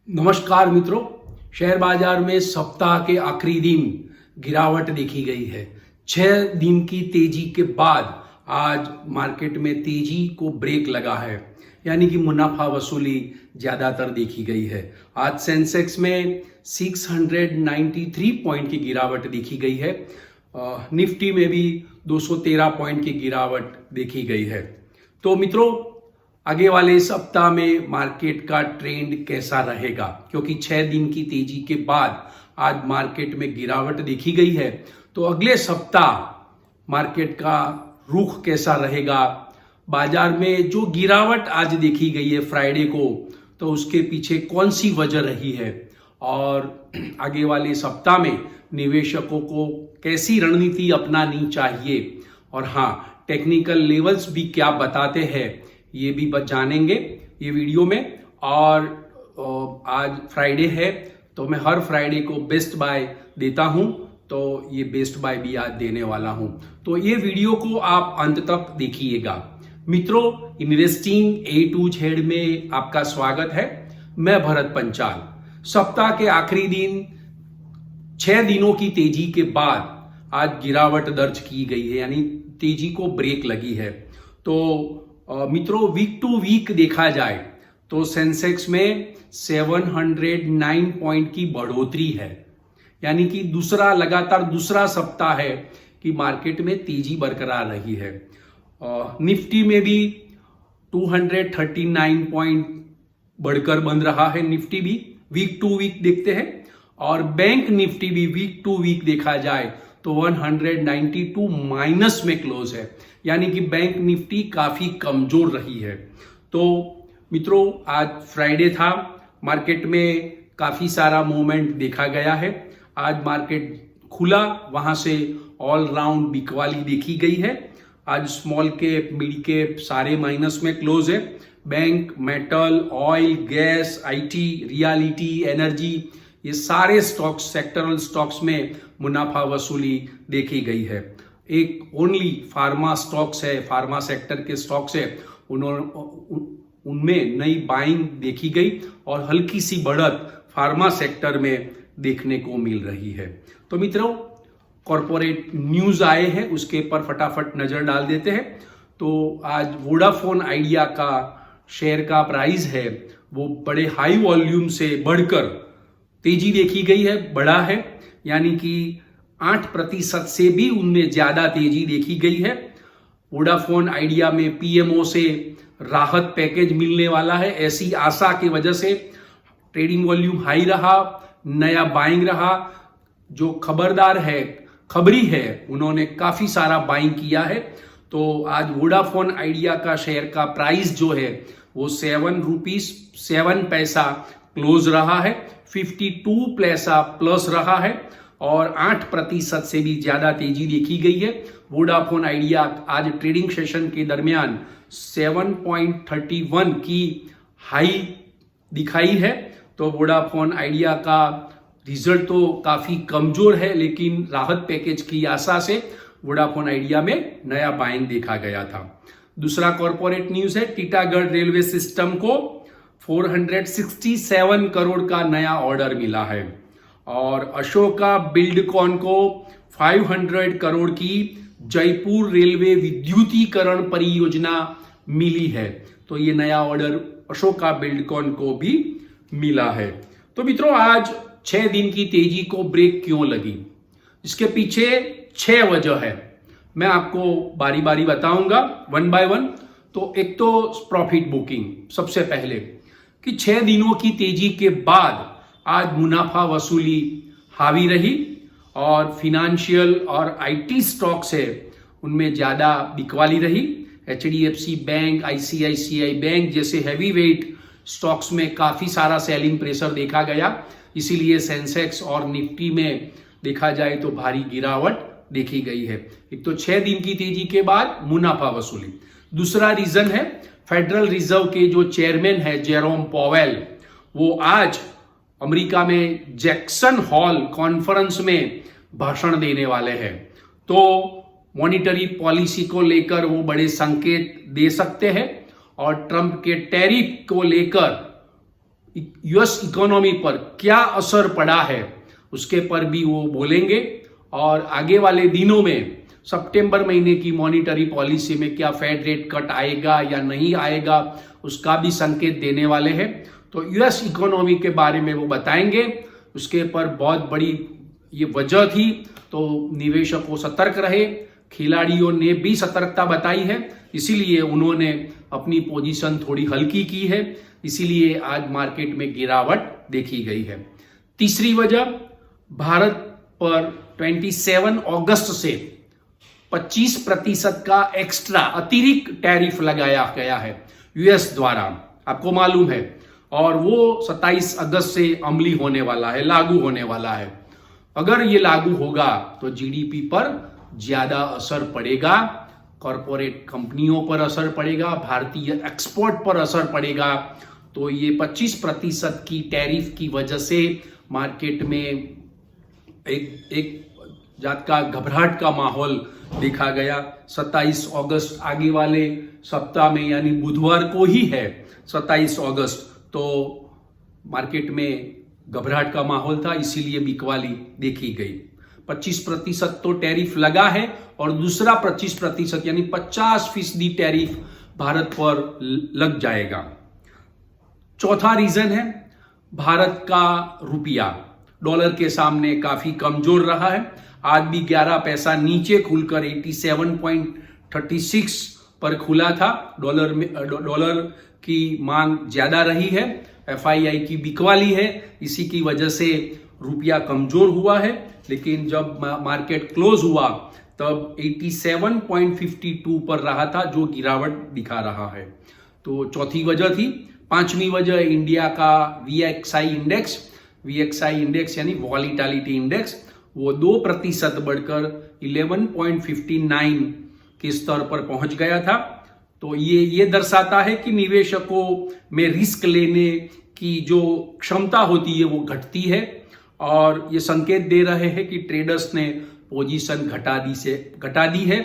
नमस्कार मित्रों, शेयर बाजार में सप्ताह के आखिरी दिन गिरावट देखी गई है। 6 दिन की तेजी के बाद आज मार्केट में तेजी को ब्रेक लगा है, यानी कि मुनाफा वसूली ज्यादातर देखी गई है। आज सेंसेक्स में 693 पॉइंट की गिरावट देखी गई है। निफ्टी में भी 213 पॉइंट की गिरावट देखी गई है। तो मित्रों, आगे वाले सप्ताह में मार्केट का ट्रेंड कैसा रहेगा, क्योंकि 6 दिन की तेजी के बाद आज मार्केट में गिरावट देखी गई है। तो अगले सप्ताह मार्केट का रुख कैसा रहेगा, बाजार में जो गिरावट आज देखी गई है फ्राइडे को, तो उसके पीछे कौन सी वजह रही है और आगे वाले सप्ताह में निवेशकों को कैसी रणनीति अपनानी चाहिए, और हाँ, टेक्निकल लेवल्स भी क्या बताते हैं, ये भी जानेंगे ये वीडियो में। और आज फ्राइडे है तो मैं हर फ्राइडे को बेस्ट बाय देता हूं, तो ये बेस्ट बाय भी आज देने वाला हूं। तो ये वीडियो को आप अंत तक देखिएगा। मित्रों, इन्वेस्टिंग ए टू जेड में आपका स्वागत है। मैं भरत पंचाल। सप्ताह के आखिरी दिन 6 दिनों की तेजी के बाद आज गिरावट दर्ज की गई है, यानी तेजी को ब्रेक लगी है। तो मित्रों, वीक टू वीक देखा जाए तो सेंसेक्स में 709 पॉइंट की बढ़ोतरी है, यानी कि लगातार दूसरा सप्ताह है कि मार्केट में तेजी बरकरार रही है। निफ्टी में भी 239 पॉइंट बढ़कर बन रहा है। निफ्टी भी वीक टू वीक देखते हैं, और बैंक निफ्टी भी वीक टू वीक देखा जाए तो 192 माइनस में क्लोज है, यानी कि बैंक निफ्टी काफी कमजोर रही है। तो मित्रों, आज फ्राइडे था, मार्केट में काफी सारा मूवमेंट देखा गया है। आज मार्केट खुला, वहां से ऑल राउंड बिकवाली देखी गई है। आज स्मॉल कैप, मिड कैप सारे माइनस में क्लोज है। Bank, metal, oil, gas, IT, reality, energy, ये सारे स्टॉक्स, सेक्टरल स्टॉक्स में मुनाफा वसूली देखी गई है। एक ओनली फार्मा स्टॉक्स है, फार्मा सेक्टर के स्टॉक्स है, उनमें नई बाइंग देखी गई और हल्की सी बढ़त फार्मा सेक्टर में देखने को मिल रही है। तो मित्रों, कॉर्पोरेट न्यूज आए हैं, उसके पर फटाफट नजर डाल देते हैं। तो आज वोडाफोन आइडिया का शेयर का प्राइस है वो बड़े हाई वॉल्यूम से बढ़कर तेजी देखी गई है, बढ़ा है, यानी कि 8% से भी उनमें ज्यादा तेजी देखी गई है। वोडाफोन आइडिया में पीएमओ से राहत पैकेज मिलने वाला है, ऐसी आशा की वजह से ट्रेडिंग वॉल्यूम हाई रहा, नया बाइंग रहा। जो खबरी है, उन्होंने काफी सारा बाइंग किया है। तो आज वोडाफोन आइडिया का शेयर का प्राइस जो है वो 7 रुपीज 7 पैसा क्लोज रहा है, 52 पैसा प्लस रहा है, और 8% से भी ज्यादा तेजी देखी गई है। वोडाफोन आइडिया आज ट्रेडिंग सेशन के दरमियान 7.31 की हाई दिखाई है। तो वोडाफोन आइडिया का रिजल्ट तो काफी कमजोर है, लेकिन राहत पैकेज की आशा से वोडाफोन आइडिया में नया बाइंग देखा गया था। दूसरा कॉर्पोरेट न्यूज है, टीटागढ़ रेलवे सिस्टम को 467 करोड़ का नया ऑर्डर मिला है, और अशोका बिल्डकॉन को 500 करोड़ की जयपुर रेलवे विद्युतीकरण परियोजना मिली है। तो ये नया ऑर्डर अशोका बिल्डकॉन को भी मिला है। तो मित्रों, आज 6 दिन की तेजी को ब्रेक क्यों लगी, इसके पीछे 6 वजह है। मैं आपको बारी बारी बताऊंगा वन बाय वन। तो एक तो प्रॉफिट बुकिंग, सबसे पहले कि 6 दिनों की तेजी के बाद आज मुनाफा वसूली हावी रही, और फिनेंशियल और आईटी स्टॉक्स है उनमें ज्यादा बिकवाली रही। एचडीएफसी बैंक, आईसीआईसीआई बैंक जैसे हैवी वेट स्टॉक्स में काफी सारा सेलिंग प्रेशर देखा गया, इसीलिए सेंसेक्स और निफ्टी में देखा जाए तो भारी गिरावट देखी गई है। एक तो 6 दिन की तेजी के बाद मुनाफा वसूली। दूसरा रीजन है, फेडरल रिजर्व के जो चेयरमैन है जेरोम पॉवेल, वो आज अमेरिका में जैक्सन हॉल कॉन्फ्रेंस में भाषण देने वाले हैं। तो मॉनिटरी पॉलिसी को लेकर वो बड़े संकेत दे सकते हैं, और ट्रंप के टैरिफ को लेकर यूएस इकोनॉमी पर क्या असर पड़ा है उसके पर भी वो बोलेंगे। और आगे वाले दिनों में सितंबर महीने की मॉनिटरी पॉलिसी में क्या फेड रेट कट आएगा या नहीं आएगा उसका भी संकेत देने वाले हैं। तो यूएस इकोनॉमी के बारे में वो बताएंगे, उसके पर बहुत बड़ी ये वजह थी। तो निवेशकों सतर्क रहे, खिलाड़ियों ने भी सतर्कता बताई है, इसीलिए उन्होंने अपनी पोजीशन थोड़ी हल्की की है, इसीलिए आज मार्केट में गिरावट देखी गई है। तीसरी वजह, भारत पर 27 अगस्त से 25% का एक्स्ट्रा अतिरिक्त टैरिफ लगाया गया है यूएस द्वारा, आपको मालूम है, और वो 27 अगस्त से अमली होने वाला है, लागू होने वाला है। अगर ये लागू होगा तो जीडीपी पर ज्यादा असर पड़ेगा, कॉरपोरेट कंपनियों पर असर पड़ेगा, भारतीय एक्सपोर्ट पर असर पड़ेगा। तो ये 25% की टैरिफ की वजह से मार्केट में एक जात का घबराहट का माहौल देखा गया। 27 अगस्त आगे वाले सप्ताह में यानी बुधवार को ही है 27 अगस्त, तो मार्केट में घबराहट का माहौल था, इसीलिए बिकवाली देखी गई। 25% तो टैरिफ लगा है और दूसरा 25% यानी 50% टैरिफ भारत पर लग जाएगा। चौथा रीजन है, भारत का रुपया डॉलर के सामने काफी कमजोर रहा है। आज भी 11 पैसा नीचे खुलकर 87.36 पर खुला था। डॉलर की मांग ज्यादा रही है, एफआईआई की बिकवाली है, इसी की वजह से रुपया कमजोर हुआ है। लेकिन जब मार्केट क्लोज हुआ तब 87.52 पर रहा था, जो गिरावट दिखा रहा है। तो चौथी वजह थी। पांचवी वजह, इंडिया का वीएक्सआई इंडेक्स यानी वॉलीटिलिटी इंडेक्स, वो 2% बढ़कर 11.59 के स्तर पर पहुंच गया था। तो ये दर्शाता है कि निवेशकों में रिस्क लेने की जो क्षमता होती है वो घटती है, और ये संकेत दे रहे हैं कि ट्रेडर्स ने पोजीशन घटा दी है।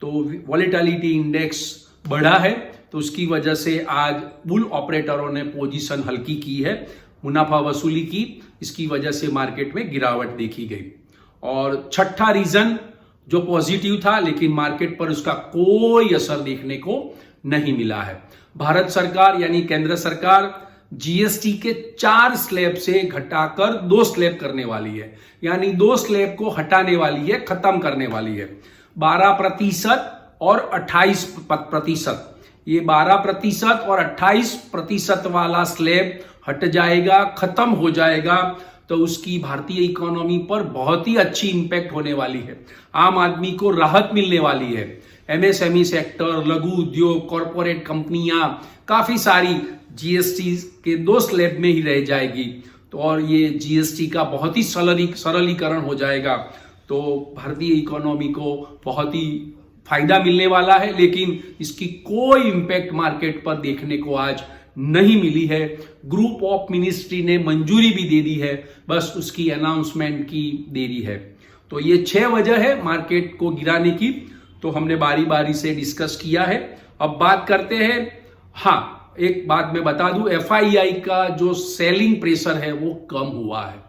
तो वॉलेटिलिटी इंडेक्स बढ़ा है, तो उसकी वजह से आज बुल ऑपरेटरों ने पोजीशन हल्की की है, मुनाफा वसूली की, इसकी वजह से मार्केट में गिरावट देखी गई। और छठा रीजन जो पॉजिटिव था लेकिन मार्केट पर उसका कोई असर देखने को नहीं मिला है, भारत सरकार यानी केंद्र सरकार जीएसटी के 4 स्लैब से घटाकर 2 स्लैब करने वाली है, यानी 2 स्लैब को हटाने वाली है, खत्म करने वाली है। 12% और 28%, ये 12% और 28% वाला स्लैब हट जाएगा, खत्म हो जाएगा, तो उसकी भारतीय इकोनॉमी पर बहुत ही अच्छी इंपैक्ट होने वाली है। आम आदमी को राहत मिलने वाली है। एमएसएमई सेक्टर, लघु उद्योग, कॉरपोरेट कंपनियां, काफी सारी जीएसटी के 2 स्लैब में ही रह जाएगी। तो और ये जीएसटी का बहुत ही सरलीकरण हो जाएगा, तो भारतीय इकोनॉमी को बहुत ही फायदा मिलने वाला है। लेकिन इसकी कोई इंपैक्ट मार्केट पर देखने को आज नहीं मिली है। ग्रुप ऑफ मिनिस्ट्री ने मंजूरी भी दे दी है, बस उसकी अनाउंसमेंट की देरी है। तो ये 6 वजह है मार्केट को गिराने की, तो हमने बारी बारी से डिस्कस किया है। अब बात करते हैं, हाँ एक बात मैं बता दूं, एफआईआई का जो सेलिंग प्रेशर है वो कम हुआ है।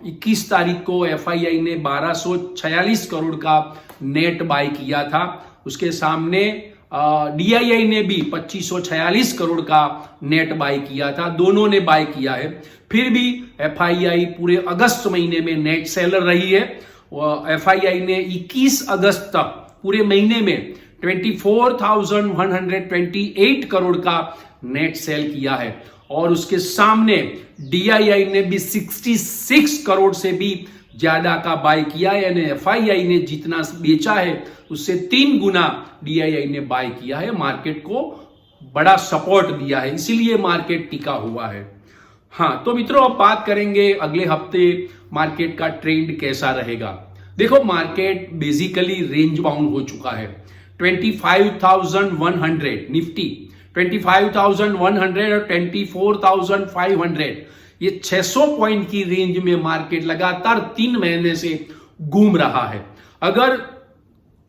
21 तारीख को एफआईआई ने 1246 करोड़ का नेट बाय किया था, उसके सामने डीआईआई ने भी 2546 करोड़ का नेट बाय किया था, दोनों ने बाय किया है। फिर भी एफआईआई पूरे अगस्त महीने में नेट सेलर रही है। एफआईआई ने 21 अगस्त तक पूरे महीने में 24,128 करोड़ का नेट सेल किया है, और उसके सामने डीआईआई ने भी 66 करोड़ से भी ज्यादा का बाय किया है, यानी एफआईआई ने जितना बेचा है उससे 3 गुना डीआईआई ने बाय किया है। मार्केट को बड़ा सपोर्ट दिया है, इसीलिए मार्केट टिका हुआ है। हाँ तो मित्रों, अब बात करेंगे अगले हफ्ते मार्केट का ट्रेंड कैसा रहेगा। देखो, मार्केट बेसिकली रेंज बाउंड हो चुका है। 25,100 निफ्टी, 25,100 और 24,500, ये 600 पॉइंट की रेंज में मार्केट लगातार 3 महीने से घूम रहा है। अगर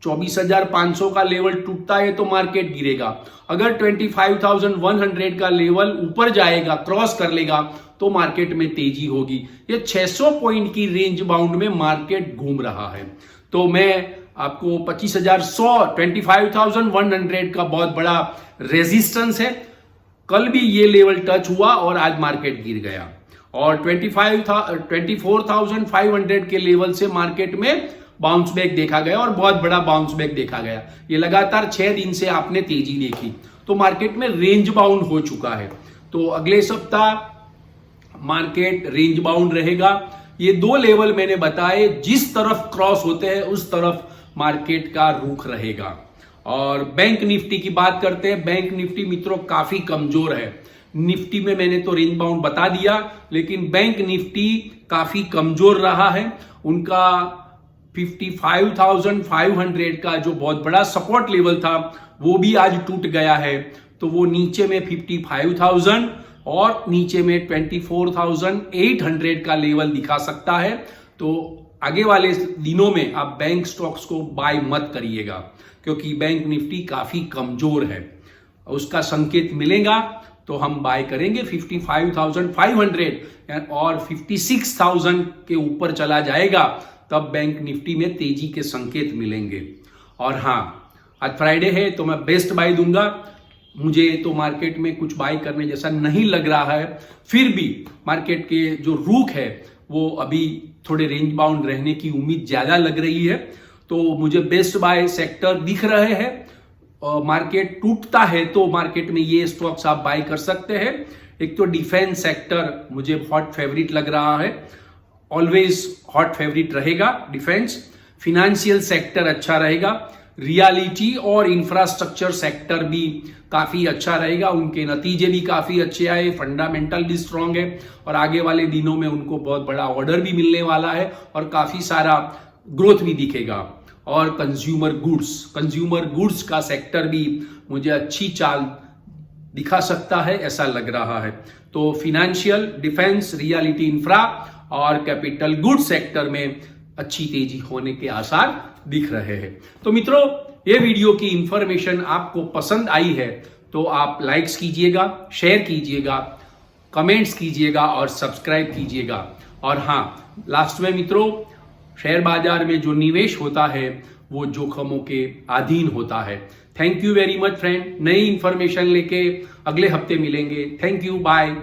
24,500 का लेवल टूटता है तो मार्केट गिरेगा। अगर 25,100 का लेवल ऊपर जाएगा, क्रॉस कर लेगा, तो मार्केट में तेजी होगी। ये 600 पॉइंट की रेंज बाउंड में मार्केट घूम रहा है। तो मैं आपको 25,100 का बहुत बड़ा रेजिस्टेंस है। कल भी ये लेवल टच हुआ और आज मार्केट गिर गया, और 24,500 के लेवल से मार्केट में बाउंस बैक देखा गया, और बहुत बड़ा बाउंस बैक देखा गया। ये लगातार 6 दिन से आपने तेजी देखी, तो मार्केट में रेंज बाउंड हो चुका है। तो अगले सप्ताह मार्केट रेंज बाउंड रहेगा। ये 2 लेवल मैंने बताए, जिस तरफ क्रॉस होते हैं उस तरफ मार्केट का रुख रहेगा। और बैंक निफ्टी की बात करते हैं। बैंक निफ्टी मित्रों काफी कमजोर है। निफ्टी में मैंने तो रेंज बाउंड बता दिया, लेकिन बैंक निफ्टी काफी कमजोर रहा है। उनका 55,500 का जो बहुत बड़ा सपोर्ट लेवल था वो भी आज टूट गया है। तो वो नीचे में 55,000 और नीचे में 24,800 का लेवल दिखा सकता है। तो आगे वाले दिनों में आप बैंक स्टॉक्स को बाय मत करिएगा, क्योंकि बैंक निफ्टी काफी कमजोर है। उसका संकेत मिलेगा तो हम बाय करेंगे। 55,500 और 56,000 के ऊपर चला जाएगा तब बैंक निफ्टी में तेजी के संकेत मिलेंगे। और हाँ, आज फ्राइडे है तो मैं बेस्ट बाय दूंगा। मुझे तो मार्केट में कुछ बाय करने जैसा नहीं लग रहा है, फिर भी मार्केट के जो रुख है वो अभी थोड़े रेंज बाउंड रहने की उम्मीद ज्यादा लग रही है। तो मुझे बेस्ट बाय सेक्टर दिख रहे हैं। मार्केट टूटता है तो मार्केट में ये स्टॉक्स आप बाय कर सकते हैं। एक तो डिफेंस सेक्टर मुझे हॉट फेवरेट लग रहा है, ऑलवेज हॉट फेवरेट रहेगा डिफेंस। फिनेंशियल सेक्टर अच्छा रहेगा। रियलिटी और इंफ्रास्ट्रक्चर सेक्टर भी काफी अच्छा रहेगा। उनके नतीजे भी काफी अच्छे आए, फंडामेंटल भी स्ट्रांग है, और आगे वाले दिनों में उनको बहुत बड़ा ऑर्डर भी मिलने वाला है और काफी सारा ग्रोथ भी दिखेगा। और कंज्यूमर गुड्स का सेक्टर भी मुझे अच्छी चाल दिखा सकता है, ऐसा लग रहा है। तो फिनेंशियल, डिफेंस, रियलिटी, इंफ्रा और कैपिटल गुड्स सेक्टर में अच्छी तेजी होने के आसार दिख रहे हैं। तो मित्रों, ये वीडियो की इंफॉर्मेशन आपको पसंद आई है तो आप लाइक्स कीजिएगा, शेयर कीजिएगा, कमेंट्स कीजिएगा और सब्सक्राइब कीजिएगा। और हाँ, लास्ट में मित्रों, शेयर बाजार में जो निवेश होता है वो जोखमों के अधीन होता है। Thank you very much friend. नई इंफॉर्मेशन लेके अगले हफ्ते मिलेंगे। Thank you, bye.